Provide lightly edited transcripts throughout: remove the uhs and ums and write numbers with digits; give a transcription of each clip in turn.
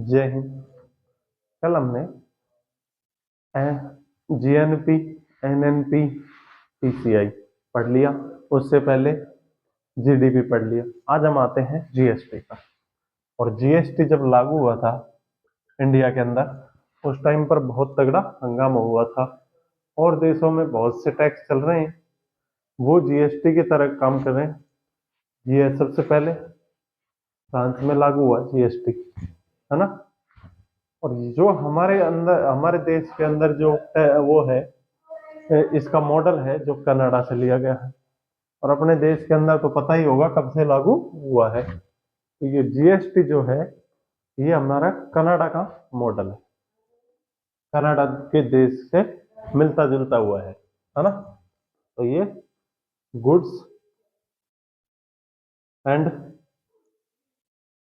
जय हिंद। कल हमने जीएनपी, एनएनपी, पीसीआई पढ़ लिया। उससे पहले जीडीपी पढ़ लिया। आज हम आते हैं जीएसटी पर। और जीएसटी जब लागू हुआ था इंडिया के अंदर, उस टाइम पर बहुत तगड़ा हंगामा हुआ था और देशों में बहुत से टैक्स चल रहे हैं, वो जीएसटी की तरह काम कर रहे हैं। ये सबसे पहले फ्रांस में लागू हुआ जीएसटी, है ना। और जो हमारे अंदर, हमारे देश के अंदर जो वो है, इसका मॉडल है जो कनाडा से लिया गया है। और अपने देश के अंदर तो पता ही होगा कब से लागू हुआ है। तो ये जीएसटी जो है, ये हमारा कनाडा का मॉडल है, कनाडा के देश से मिलता जुलता हुआ है ना। तो ये गुड्स एंड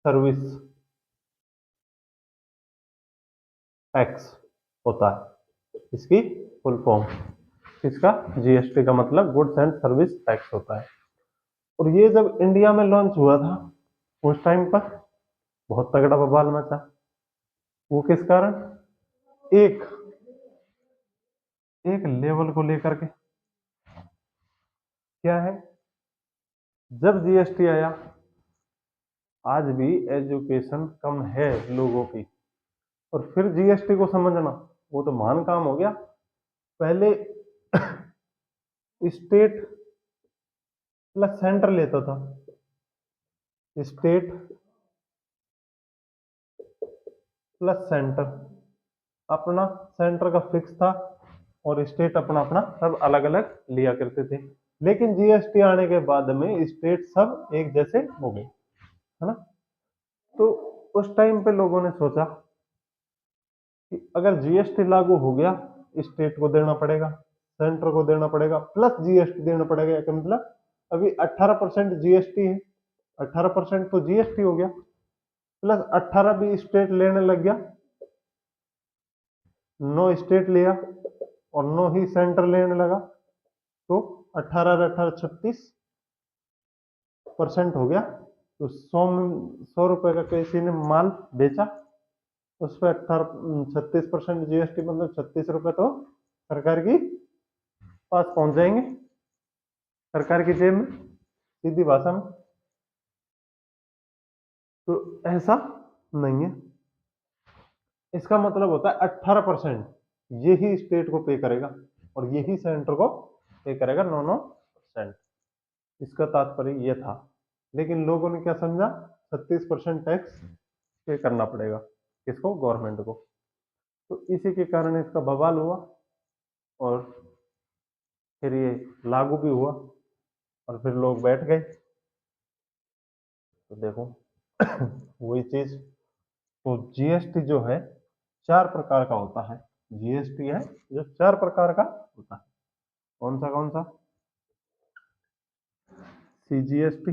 सर्विस टैक्स होता है, इसकी फुल फॉर्म। इसका जीएसटी का मतलब गुड्स एंड सर्विस टैक्स होता है। और ये जब इंडिया में लॉन्च हुआ था, उस टाइम पर बहुत तगड़ा बवाल मचा। वो किस कारण? एक एक लेवल को लेकर के। क्या है? जब जीएसटी आया, आज भी एजुकेशन कम है लोगों की, और फिर जीएसटी को समझना वो तो महान काम हो गया। पहले स्टेट प्लस सेंटर लेता था, स्टेट प्लस सेंटर, अपना सेंटर का फिक्स था और स्टेट अपना अपना सब अलग अलग लिया करते थे। लेकिन जीएसटी आने के बाद में स्टेट सब एक जैसे हो गए, है ना। तो उस टाइम पे लोगों ने सोचा कि अगर जीएसटी लागू हो गया, स्टेट को देना पड़ेगा, सेंटर को देना पड़ेगा, प्लस जीएसटी देना पड़ेगा। क्या मतलब? अभी 18% जीएसटी है, 18% तो जीएसटी हो गया, प्लस 18 भी स्टेट लेने लग गया। 9 स्टेट लिया और 9 ही सेंटर लेने लगा, तो 18 36% हो गया। तो 100 रुपए का किसी ने माल बेचा, उस पर 36% जीएसटी, मतलब 36 रुपए तो सरकार की पास पहुंच जाएंगे, सरकार की जेब में, सीधी भाषा में। तो ऐसा नहीं है। इसका मतलब होता है 18% यही स्टेट को पे करेगा और यही सेंटर को पे करेगा 9-9%। इसका तात्पर्य यह था। लेकिन लोगों ने क्या समझा? 36% टैक्स पे करना पड़ेगा, किसको? गवर्नमेंट को। तो इसी के कारण इसका बवाल हुआ और फिर ये लागू भी हुआ और फिर लोग बैठ गए। तो देखो वही चीज। तो जीएसटी जो है 4 प्रकार का होता है। जीएसटी है जो 4 प्रकार का होता है। कौन सा कौन सा? CGST,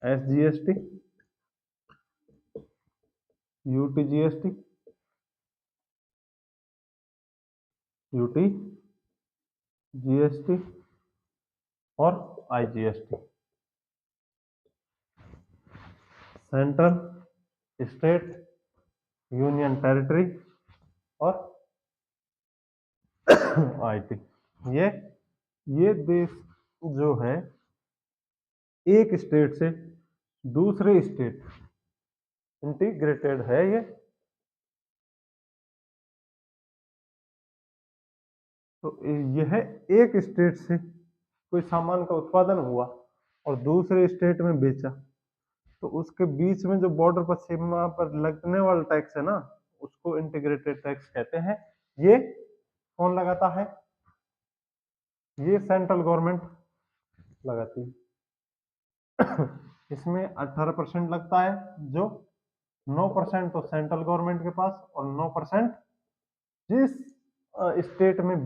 SGST, UTGST, UT GST और IGST. Central, state, union territory और आईटी। ये देश जो है, एक स्टेट से दूसरे स्टेट इंटीग्रेटेड है ये। तो यह एक स्टेट से कोई सामान का उत्पादन हुआ और दूसरे स्टेट में बेचा, तो उसके बीच में जो बॉर्डर पर, सीमा पर लगने वाला टैक्स है ना, उसको इंटीग्रेटेड टैक्स कहते हैं। ये कौन लगाता है? ये सेंट्रल गवर्नमेंट लगाती है। इसमें 18% लगता है, जो 9% तो सेंट्रल गवर्नमेंट के पास और 9% जिस स्टेट में,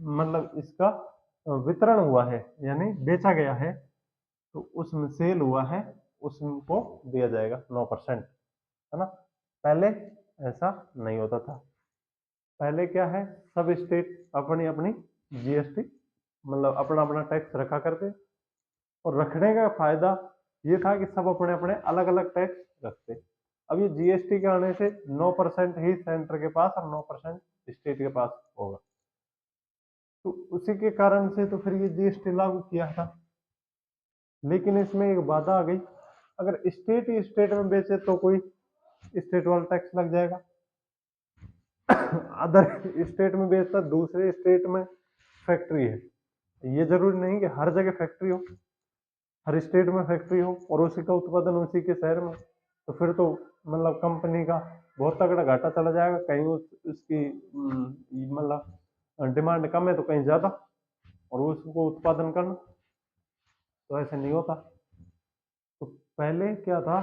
मतलब इसका वितरण हुआ है, यानी बेचा गया है, तो उसमें सेल हुआ है, उसको दिया जाएगा 9%, है ना। पहले ऐसा नहीं होता था। पहले क्या है, सब स्टेट अपनी अपनी जीएसटी, मतलब अपना अपना टैक्स रखा करते। और रखने का फायदा ये था कि सब अपने अपने अलग अलग टैक्स रखते। अब ये जीएसटी के आने से 9% ही सेंटर के पास और 9% स्टेट के पास होगा। तो उसी के कारण से तो फिर ये जीएसटी लागू किया था। लेकिन इसमें एक बाधा आ गई, अगर स्टेट ही स्टेट में बेचे तो कोई स्टेट वाला टैक्स लग जाएगा। अदर स्टेट में बेचता, दूसरे स्टेट में फैक्ट्री है, ये जरूरी नहीं कि हर जगह फैक्ट्री हो, हर स्टेट में फैक्ट्री हो और उसी का उत्पादन उसी के शहर में, तो फिर तो मतलब कंपनी का बहुत तगड़ा घाटा चला जाएगा। कहीं उसकी मतलब डिमांड कम है तो कहीं ज्यादा, और उसको उत्पादन करना, तो ऐसे नहीं होता। तो पहले क्या था,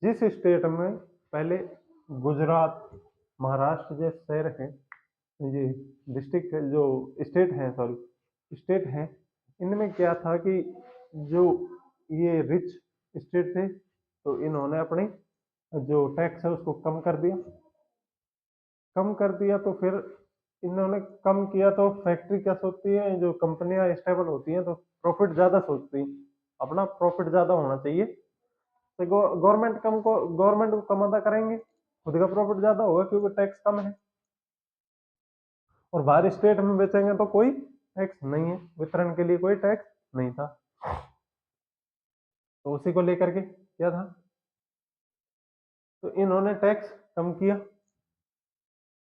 जिस स्टेट में पहले गुजरात, महाराष्ट्र जैसे शहर हैं, ये डिस्ट्रिक्ट जो स्टेट है, सॉरी स्टेट है, इनमें क्या था कि जो ये रिच स्टेट थे तो इन्होंने अपने जो टैक्स है उसको कम कर दिया। कम कर दिया तो फिर इन्होंने कम किया तो फैक्ट्री क्या सोचती है, जो कंपनियां स्टेबल होती हैं तो प्रॉफिट ज्यादा सोचती हैं, अपना प्रॉफिट ज्यादा होना चाहिए। तो गवर्नमेंट को कम अदा करेंगे, खुद का प्रॉफिट ज्यादा होगा क्योंकि टैक्स कम है। और बाहर स्टेट में बेचेंगे तो कोई टैक्स नहीं है, वितरण के लिए कोई टैक्स नहीं था। तो उसी को लेकर के क्या था, तो इन्होंने टैक्स कम किया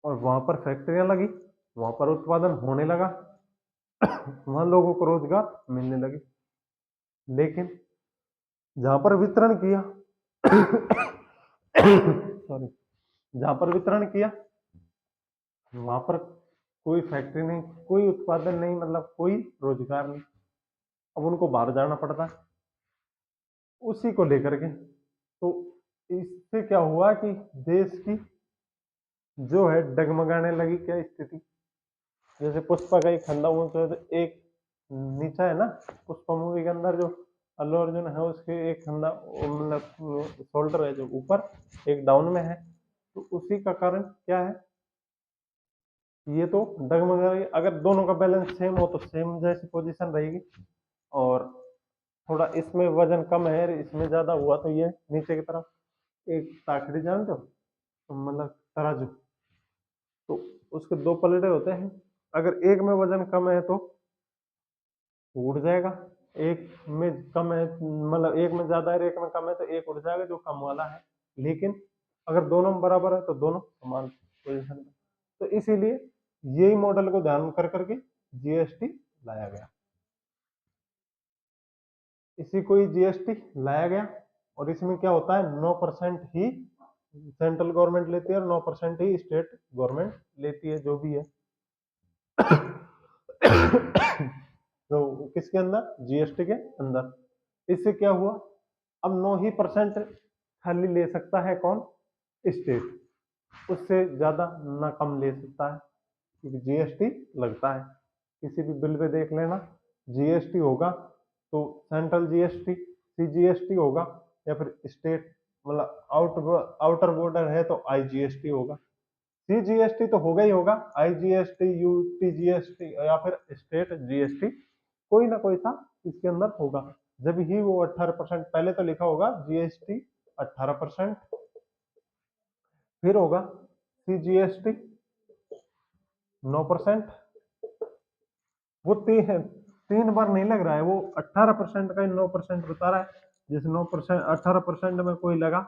और वहां पर फैक्ट्रियां लगी, वहां पर उत्पादन होने लगा, वहां लोगों को रोजगार मिलने लगे। लेकिन जहां पर वितरण किया सॉरी, जहां पर वितरण किया वहां पर कोई फैक्ट्री नहीं, कोई उत्पादन नहीं, मतलब कोई रोजगार नहीं। अब उनको बाहर जाना पड़ता है उसी को लेकर के। तो इससे क्या हुआ कि देश की जो है डगमगाने लगी क्या स्थिति। जैसे पुष्पा का एक फंदा ऊंचा है तो एक नीचा है ना, पुष्पा मूवी के अंदर जो अल्लू अर्जुन है उसके एक फंदा मतलब शोल्डर है जो ऊपर, एक डाउन में है। तो उसी का कारण क्या है, ये तो डगमगा रही। अगर दोनों का बैलेंस सेम हो तो सेम जैसी पोजीशन रहेगी, और थोड़ा इसमें वजन कम है इसमें ज्यादा हुआ तो ये नीचे की तरफ। एक ताकड़ी जानते हो, तो मतलब तराजू, तो उसके दो पलड़े होते हैं, अगर एक में वजन कम है तो उड़ जाएगा, एक में कम है मतलब एक में ज्यादा है एक में कम है तो एक उड़ जाएगा जो कम वाला है। लेकिन अगर दोनों में बराबर है तो दोनों समान पोजीशन में। तो इसीलिए यही मॉडल को ध्यान कर करके जीएसटी लाया गया, इसी को ही जीएसटी लाया गया। और इसमें क्या होता है, 9% ही सेंट्रल गवर्नमेंट लेती है और 9% ही स्टेट गवर्नमेंट लेती है, जो भी है। तो किसके अंदर, जीएसटी के अंदर। इससे क्या हुआ, अब 9% ही खाली ले सकता है कौन, स्टेट, उससे ज्यादा ना कम ले सकता है, क्योंकि जीएसटी लगता है। किसी भी बिल पे देख लेना, जीएसटी होगा तो सेंट्रल जीएसटी, सीजीएसटी होगा, या फिर स्टेट मतलब आउटर बॉर्डर है तो आईजीएसटी होगा। सीजीएसटी तो होगा ही होगा, आईजीएसटी, यूटीजीएसटी या फिर स्टेट जीएसटी, कोई ना कोई सा इसके अंदर होगा। जब ही वो 18% पहले तो लिखा होगा जीएसटी 18%, फिर होगा सीजीएसटी 9%। वो तीन बार नहीं लग रहा है, वो 18% का ही 9% बता रहा है। जैसे 9%, 18% में कोई लगा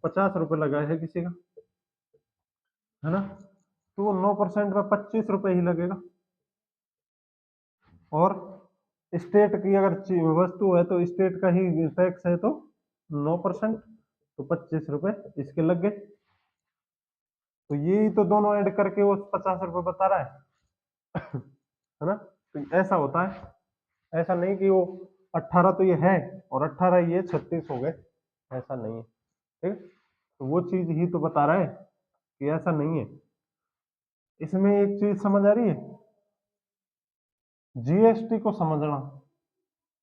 50 रुपए लगा है किसी का, है ना, तो वो 9% में 25 रुपए ही लगेगा। और स्टेट की अगर वस्तु है तो स्टेट का ही टैक्स है तो 9%, तो 25 रुपए इसके लग गए। तो यही तो दोनों ऐड करके वो 50 रुपए बता रहा है ना। तो ऐसा होता है, ऐसा नहीं कि वो 18 तो ये है और 18 ये 36 हो गए, ऐसा नहीं है। ठीक, तो वो चीज ही तो बता रहा है कि ऐसा नहीं है। इसमें एक चीज समझ आ रही है, जीएसटी को समझना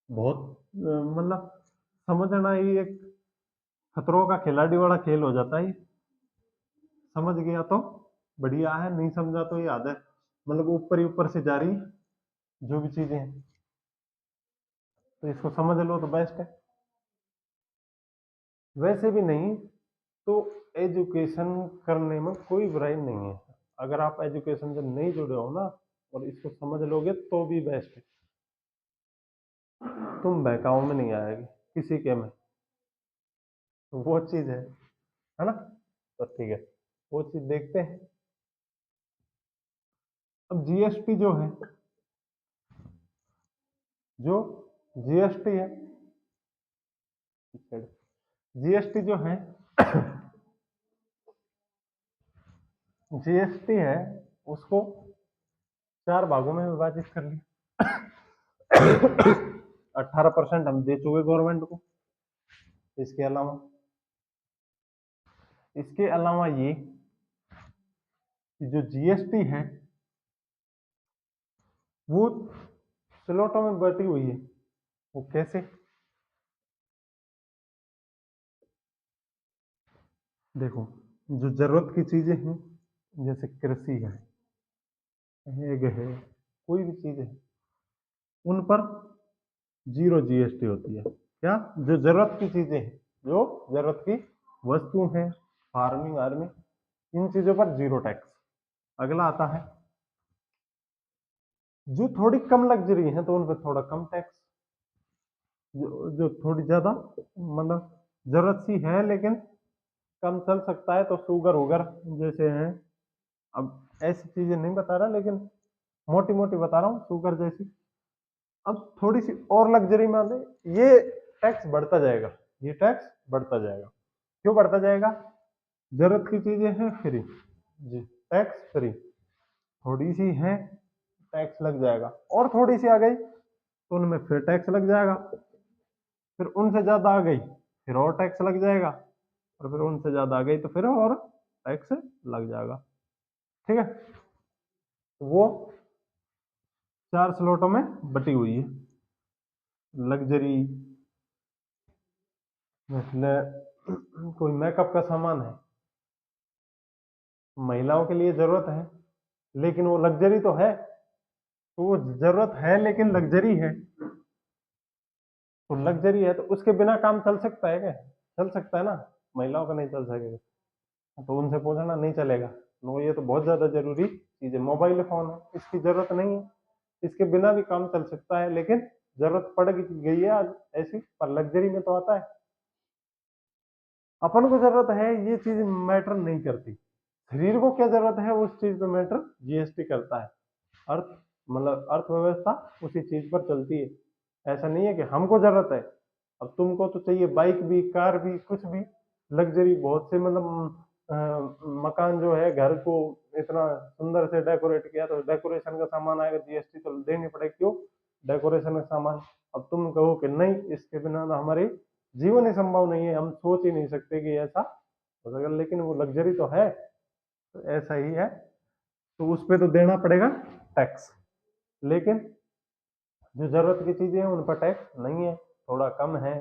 बहुत मतलब समझना ही एक खतरों का खिलाड़ी वाला खेल हो जाता है। समझ गया तो बढ़िया है, नहीं समझा तो ये आदत मतलब ऊपर ही ऊपर से जा रही है जो भी चीजें हैं। तो इसको समझ लो तो बेस्ट है। वैसे भी नहीं तो एजुकेशन करने में कोई बुराई नहीं है। अगर आप एजुकेशन से नहीं जुड़े हो ना और इसको समझ लोगे तो भी बेस्ट है। तुम बहकाओ में नहीं आएगी किसी के में, तो वो चीज है ना। तो ठीक है, वो चीज देखते हैं। अब जीएसटी जो है, जो जीएसटी है, जीएसटी जो है, जीएसटी है उसको 4 भागों में विभाजित कर लिया। 18% हम दे चुके गवर्नमेंट को। इसके अलावा ये कि जो जीएसटी है वो स्लॉटों में बटी हुई है। वो कैसे? देखो, जो जरूरत की चीजें हैं जैसे कृषि है, एग है, कोई भी चीज है, उन पर 0 जीएसटी होती है। क्या? जो जरूरत की चीजें हैं, जो जरूरत की वस्तु हैं, फार्मिंग आर्मिंग, इन चीजों पर 0 टैक्स। अगला आता है जो थोड़ी कम लग्जरी है तो उन पर थोड़ा कम टैक्स। जो थोड़ी ज्यादा मतलब जरूरत सी है लेकिन कम चल सकता है, तो शुगर वुगर जैसे हैं। अब ऐसी चीजें नहीं बता रहा लेकिन मोटी मोटी बता रहा हूँ, शुगर जैसी। अब थोड़ी सी और लग्जरी में आते, ये टैक्स बढ़ता जाएगा। ये टैक्स बढ़ता जाएगा। क्यों बढ़ता जाएगा? जरूरत की चीजें हैं फ्री, जी, टैक्स फ्री। थोड़ी सी है, टैक्स लग जाएगा। और थोड़ी सी आ गई तो उनमें फिर टैक्स लग जाएगा। फिर उनसे ज्यादा आ गई फिर और टैक्स लग जाएगा। और फिर उनसे ज्यादा आ गई तो फिर और टैक्स लग जाएगा। ठीक है, तो वो 4 स्लॉटों में बटी हुई है। लग्जरी मतलब कोई मेकअप का सामान है, महिलाओं के लिए जरूरत है लेकिन वो लग्जरी तो है। तो वो जरूरत है लेकिन लग्जरी है, तो लग्जरी है तो उसके बिना काम चल सकता है क्या? चल सकता है ना। महिलाओं का नहीं चल सकेगा, तो उनसे पूछना नहीं चलेगा। नो, ये तो बहुत ज्यादा जरूरी चीज है, मोबाइल फोन है, इसकी जरूरत नहीं है, इसके बिना भी काम चल सकता है, लेकिन जरूरत पड़ गई है आज ऐसी, पर लग्जरी में तो आता है। अपन को जरूरत है ये चीज मैटर नहीं करती, शरीर को क्या जरूरत है उस चीज पे मैटर जीएसटी करता है। अर्थ मतलब अर्थव्यवस्था उसी चीज पर चलती है। ऐसा नहीं है कि हमको जरूरत है, अब तुमको तो चाहिए बाइक भी, कार भी, कुछ भी लग्जरी, बहुत से मतलब मकान जो है, घर को इतना सुंदर से डेकोरेट किया, तो डेकोरेशन का सामान आएगा, जीएसटी तो देनी पड़ेगी। क्यों? डेकोरेशन का सामान। अब तुम कहो कि नहीं, इसके बिना तो हमारे जीवन ही संभव नहीं है, हम सोच ही नहीं सकते कि ऐसा हो सके, लेकिन वो लग्जरी तो है, तो ऐसा ही है, तो उस पर तो देना पड़ेगा टैक्स। लेकिन जो जरूरत की चीजें हैं उन पर टैक्स नहीं है, थोड़ा कम है।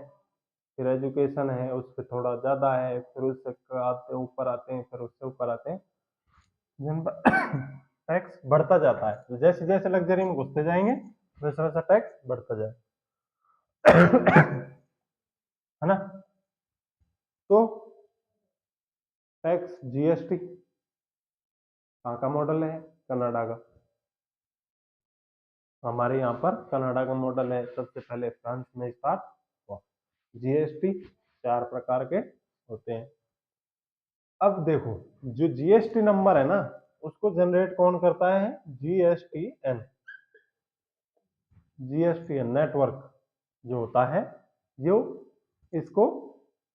फिर एजुकेशन है उस पर थोड़ा ज्यादा है, फिर उससे आते ऊपर आते हैं, फिर उससे ऊपर आते हैं, जिन पर टैक्स बढ़ता जाता है। तो जैसे जैसे लग्जरी में घुसते जाएंगे वैसे वैसा टैक्स बढ़ता जाए। है ना। तो टैक्स जीएसटी कहाँ का मॉडल है? कनाडा का। हमारे यहाँ पर कनाडा का मॉडल है, सबसे पहले फ्रांस में स्टार्ट हुआ। जीएसटी 4 प्रकार के होते हैं। अब देखो, जो जीएसटी नंबर है ना, उसको जनरेट कौन करता है? जीएसटीएन। जीएसटीएन नेटवर्क जो होता है, जो इसको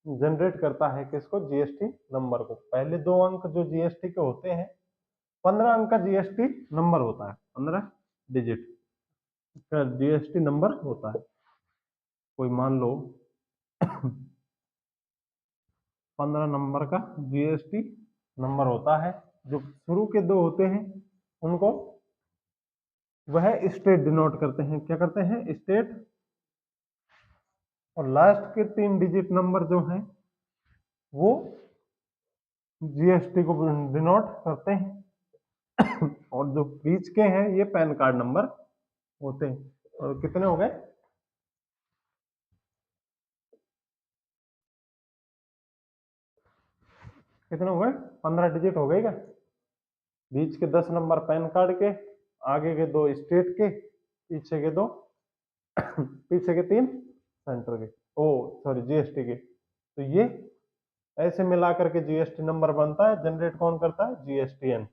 जनरेट करता है, किसको? जीएसटी नंबर को। पहले 2 अंक जो जीएसटी के होते हैं, 15 अंक का जीएसटी नंबर होता है, 15 डिजिट का जीएसटी नंबर होता है। कोई मान लो 15 नंबर का जीएसटी नंबर होता है। जो शुरू के 2 होते हैं उनको वह स्टेट डिनोट करते हैं। क्या करते हैं? स्टेट। और लास्ट के 3 डिजिट नंबर जो हैं वो जीएसटी को डिनोट करते हैं। और जो बीच के हैं ये पैन कार्ड नंबर होते हैं। और कितने हो गए? कितने हो गए? 15 डिजिट हो गए क्या? बीच के 10 नंबर पैन कार्ड के, आगे के 2 स्टेट के, पीछे के 2 पीछे के 3 सेंटर के, ओ सॉरी जीएसटी के। तो ये ऐसे मिला करके जीएसटी नंबर बनता है। जनरेट कौन करता है? जीएसटीएन,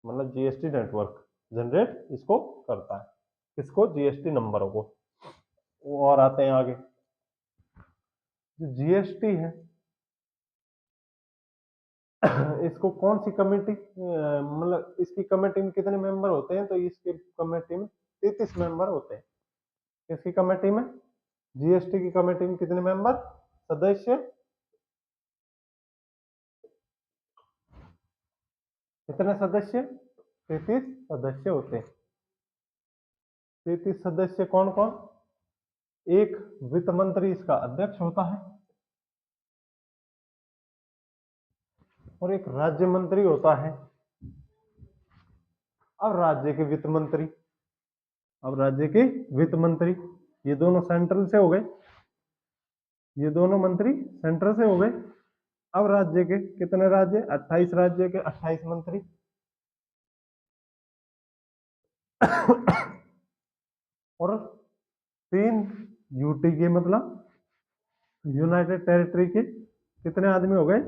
मतलब जीएसटी नेटवर्क जनरेट इसको करता है। किसको? जीएसटी नंबरों को। और आते हैं आगे। जो जीएसटी है इसको कौन सी कमेटी, मतलब इसकी कमेटी में कितने मेंबर होते हैं? तो इसकी कमेटी में 33 मेंबर होते हैं। इसकी कमेटी में, जीएसटी की कमेटी में कितने मेंबर, सदस्य? कितने सदस्य? 33 सदस्य होते हैं। 33 सदस्य कौन कौन? एक वित्त मंत्री इसका अध्यक्ष होता है, और एक राज्य मंत्री होता है। अब राज्य के वित्त मंत्री, अब राज्य के वित्त मंत्री, ये दोनों सेंट्रल से हो गए, ये दोनों मंत्री सेंट्रल से हो गए। अब राज्य के कितने राज्य? 28 राज्य के 28 मंत्री। और 3 यूटी के, मतलब यूनाइटेड टेरिटरी के कितने आदमी हो गए?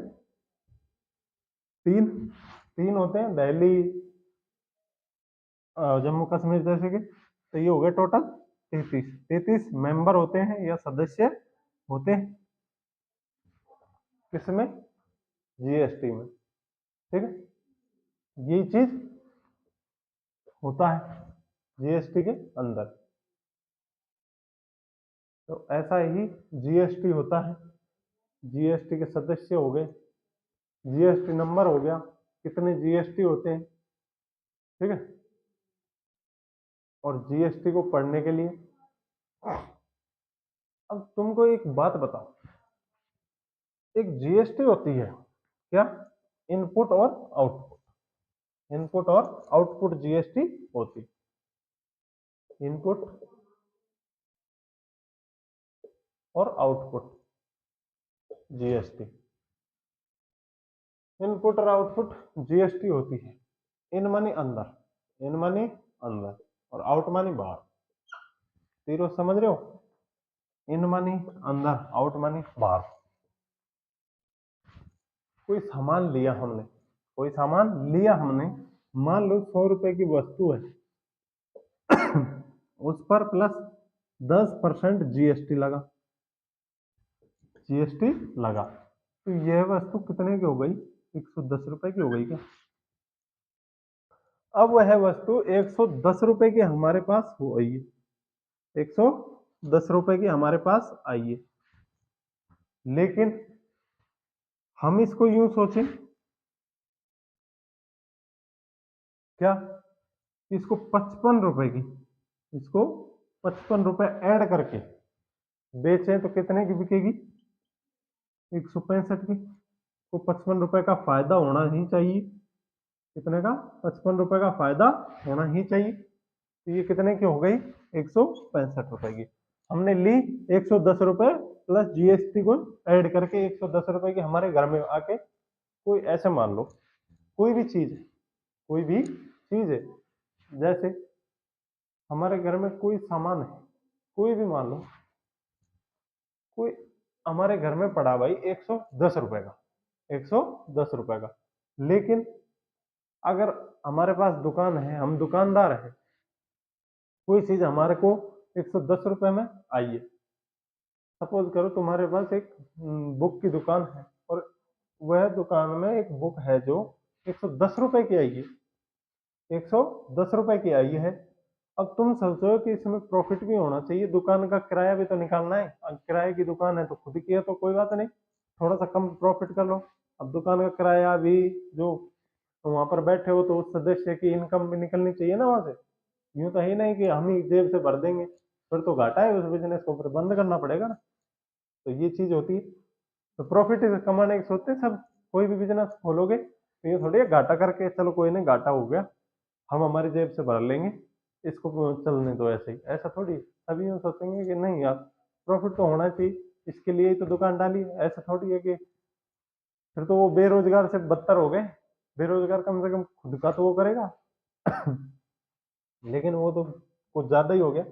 3 3 होते हैं, दिल्ली, जम्मू कश्मीर जैसे के। तो ये हो गए टोटल 33 मेंबर होते हैं या सदस्य होते हैं। किसमें? जीएसटी में। ठीक है, यही चीज होता है जीएसटी के अंदर। तो ऐसा ही जीएसटी होता है। जीएसटी के सदस्य हो गए, जीएसटी नंबर हो गया, कितने जीएसटी होते हैं। ठीक है, और जीएसटी को पढ़ने के लिए, अब तुमको एक बात बताओ, एक जीएसटी होती है क्या? इनपुट और आउटपुट, इनपुट और आउटपुट जीएसटी होती। इनपुट और आउटपुट जीएसटी, इनपुट और आउटपुट जीएसटी होती है। इन मानी अंदर, इन मानी अंदर, और आउट मानी बाहर। तीनों समझ रहे हो? इन मानी अंदर, आउट मानी बाहर। कोई सामान लिया हमने, कोई सामान लिया हमने, मान लो 100 रुपए की वस्तु है, उस पर प्लस 10% जीएसटी लगा, जीएसटी लगा। तो यह वस्तु कितने की हो गई? 110 रुपए की हो गई क्या? अब वह वस्तु 110 रुपए की हमारे पास हो आई है, 110 रुपए की हमारे पास आई है। लेकिन हम इसको यूं सोचें क्या, इसको 55 रुपए की, इसको 55 रुपए ऐड करके बेचें तो कितने की बिकेगी? 165 की। तो 55 रुपए का फायदा होना ही चाहिए। कितने का? 55 रुपए का फायदा होना ही चाहिए। तो ये कितने की हो गई? 165 रुपए की। हमने ली 110 रुपए प्लस जीएसटी को ऐड करके 110 रुपए की हमारे घर में आके, कोई ऐसे मान लो कोई भी चीज है, कोई भी चीज है, जैसे हमारे घर में कोई सामान है, कोई भी मान लो, कोई हमारे घर में पड़ा भाई 110 रुपए का, 110 रुपए का। लेकिन अगर हमारे पास दुकान है, हम दुकानदार हैं, कोई चीज हमारे को 110 रुपए में आई है। सपोज करो तुम्हारे पास एक बुक की दुकान है, और वह दुकान में एक बुक है जो 110 रुपए की आई है, 110 रुपए की आई है। अब तुम सोचो कि इसमें प्रॉफिट भी होना चाहिए, दुकान का किराया भी तो निकालना है। अब किराए की दुकान है तो खुद की है तो कोई बात नहीं, थोड़ा सा कम प्रॉफिट कर लो। अब दुकान का किराया भी, जो वहां पर बैठे हो तो उस सदस्य की इनकम भी निकलनी चाहिए ना वहां से। यूं तो है नहीं कि हम ही जेब से भर देंगे, फिर तो घाटा है, उस बिजनेस को फिर बंद करना पड़ेगा ना। तो ये चीज होती है। तो प्रॉफिट कमाने के सोचते सब, कोई भी बिजनेस खोलोगे तो ये थोड़ी है घाटा करके चलो कोई नहीं घाटा हो गया हम हमारी जेब से भर लेंगे, इसको चलने दो ऐसे ही, ऐसा थोड़ी। सभी यूं सोचेंगे कि नहीं यार प्रॉफिट तो होना चाहिए, इसके लिए ही तो दुकान डाली है। ऐसा थोड़ी है कि फिर तो वो बेरोजगार से बदतर हो गए। बेरोजगार कम से कम खुद का तो वो करेगा। लेकिन वो तो कुछ ज्यादा ही हो गया,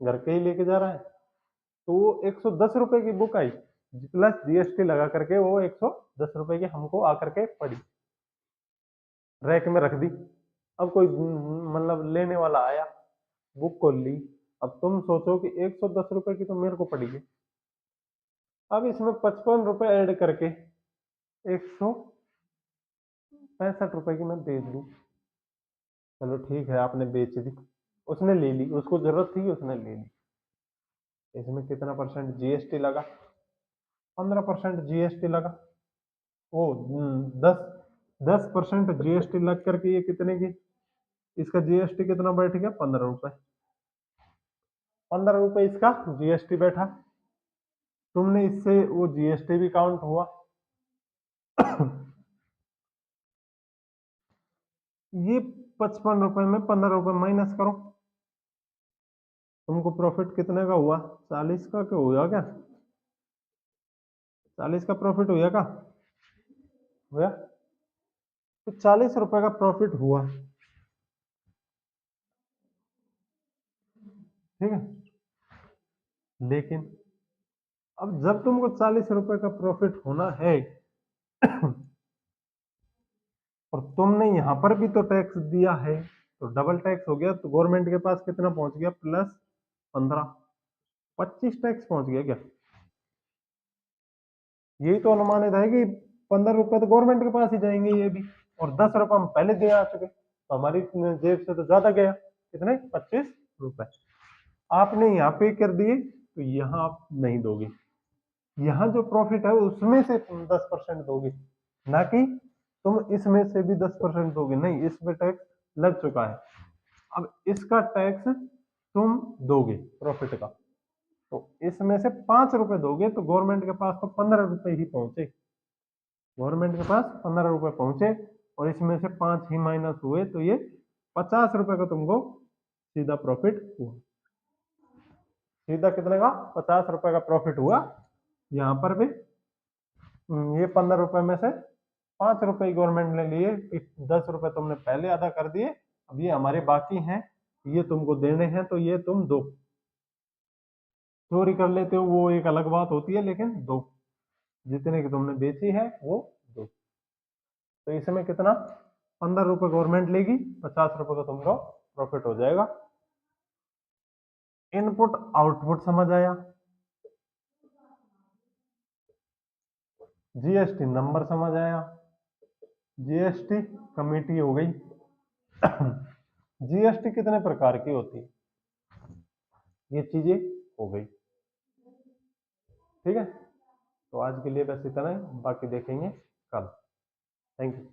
घर के ही लेके जा रहा है। तो वो 110 रुपए की बुक आई, प्लस जीएसटी लगा करके वो 110 रुपए की हमको आकर के पड़ी, रैक में रख दी। अब कोई मतलब लेने वाला आया, बुक खोल ली। अब तुम सोचो कि 110 रुपए की तो मेरे को पड़ी है, अब इसमें 55 रुपए ऐड करके 165 रुपए की मैं बेच दूं। चलो ठीक है, आपने बेच दी, उसने ले ली, उसको जरूरत थी उसने ले ली। इसमें कितना परसेंट जीएसटी लगा? 15% जीएसटी लगा। ओ 10% जीएसटी लग करके ये कितने की, इसका जीएसटी कितना बैठ गया? 15 रुपए। 15 रुपए इसका जीएसटी बैठा, तुमने इससे वो जीएसटी भी काउंट हुआ। ये 55 रुपए में 15 रुपए माइनस करो, तुमको प्रॉफिट कितने का हुआ? 40 का क्यों हुआ क्या? 40 का प्रॉफिट हुआ क्या? हुआ। तो 40 रुपए का प्रॉफिट हुआ, ठीक है। लेकिन अब जब तुमको 40 रुपए का प्रॉफिट होना है, और तुमने यहां पर भी तो टैक्स दिया है, तो डबल टैक्स हो गया, तो गवर्नमेंट के पास कितना पहुंच गया? प्लस 15, 25 टैक्स पहुंच गया क्या? यही तो अनुमानित है कि 15 रुपए तो गवर्नमेंट के पास ही जाएंगे ये भी, और 10 रुपए हम पहले दे आ चुके, तो हमारी जेब से तो ज्यादा गया। कितने? 25 रुपए आपने यहाँ पे कर दिए, तो यहाँ आप नहीं दोगे, यहाँ जो प्रॉफिट है उसमें से तुम 10% दोगे, ना कि तुम इसमें से भी 10% दोगे, नहीं, इसमें टैक्स लग चुका है। अब इसका टैक्स तुम दोगे प्रॉफिट का, तो इसमें से 5 रुपए दोगे, तो गवर्नमेंट के पास तो 15 रुपए ही पहुंचे, गवर्नमेंट के पास 15 रुपए पहुंचे, और इसमें से 5 ही माइनस हुए, तो ये 50 रुपए का तुमको सीधा प्रॉफिट हुआ। सीधा कितने का? 50 रुपए का प्रॉफिट हुआ। यहाँ पर भी ये 15 रुपए में से 5 रुपए गवर्नमेंट ने लिए, 10 रुपए तुमने पहले अदा कर दिए, अब ये हमारे बाकी हैं, ये तुमको देने हैं, तो ये तुम दो। चोरी कर लेते हो वो एक अलग बात होती है, लेकिन दो, जितने की तुमने बेची है वो दो। तो इसमें कितना? 15 रुपए गवर्नमेंट लेगी, 50 रुपए का तुमको प्रॉफिट हो जाएगा। इनपुट आउटपुट समझ आया, जीएसटी नंबर समझ आया, जीएसटी कमेटी हो गई। जीएसटी कितने प्रकार की होती है, ये चीजें हो गई, ठीक है। तो आज के लिए बस इतना ही, बाकी देखेंगे कल। Thank you.